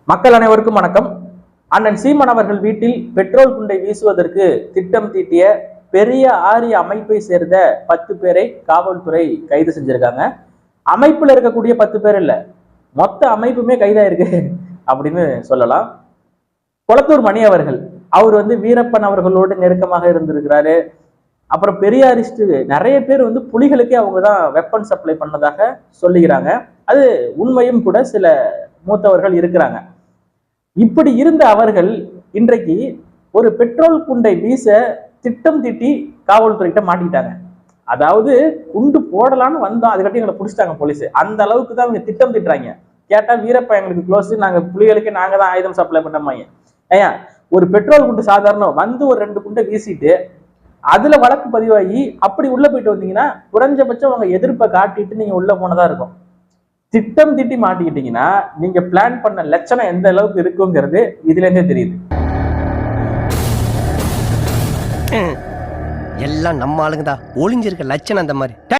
மக்கள் அனைவருக்கும் வணக்கம். அண்ணன் சீமான் அவர்கள் வீட்டில் பெட்ரோல் குண்டை வீசுவதற்கு திட்டம் தீட்டிய பெரிய ஆரிய அமைப்பை சேர்ந்த 10 பேரை காவல்துறை கைது செஞ்சிருக்காங்க. அமைப்புல இருக்கக்கூடிய 10 பேர் இல்ல, மொத்த அமைப்புமே கைதாயிருக்கு அப்படின்னு சொல்லலாம். கொளத்தூர் மணி அவர்கள், அவர் வீரப்பன் அவர்களோடு நெருக்கமாக இருந்திருக்கிறாரு. அப்புறம் பெரியாரிஸ்ட் நிறைய பேர் புலிகளுக்கே அவங்க தான் வெப்பன் சப்ளை பண்ணதாக சொல்லுகிறாங்க. அது உண்மையும் கூட. சில மூத்தவர்கள் இருக்கிறாங்க. இப்படி இருந்த அவர்கள் இன்றைக்கு ஒரு பெட்ரோல் குண்டை வீச திட்டம் தீட்டி காவல்துறைகிட்ட மாட்டிக்கிட்டாங்க. அதாவது குண்டு போடலான்னு வந்தோம், அதுக்கட்டி எங்களை பிடிச்சிட்டாங்க போலீஸ். அந்த அளவுக்கு தான் இவங்க திட்டம் திட்டுறாங்க. கேட்டா வீரப்பா எங்களுக்கு க்ளோஸ், நாங்க புலிகளுக்கு நாங்க தான் ஆயுதம் சப்ளை பண்ணமாங்க. ஏன் ஒரு பெட்ரோல் குண்டு சாதாரணம் ஒரு 2 குண்டை வீசிட்டு அதுல வழக்கு பதிவாகி அப்படி உள்ள போயிட்டு வந்தீங்கன்னா குறைஞ்சபட்சம் அவங்க எதிர்ப்பை காட்டிட்டு நீங்க உள்ள போனதா இருக்கும். திட்டம் திட்டி மாட்டிக்கிட்டீங்கன்னா நீங்க பிளான் பண்ண லட்சணம் எந்த அளவுக்கு இருக்குங்கிறது இதுல இருந்தே தெரியுது. எல்லாம் நம்ம ஆளுங்க தான் ஒளிஞ்சிருக்க லட்சணம் அந்த மாதிரி.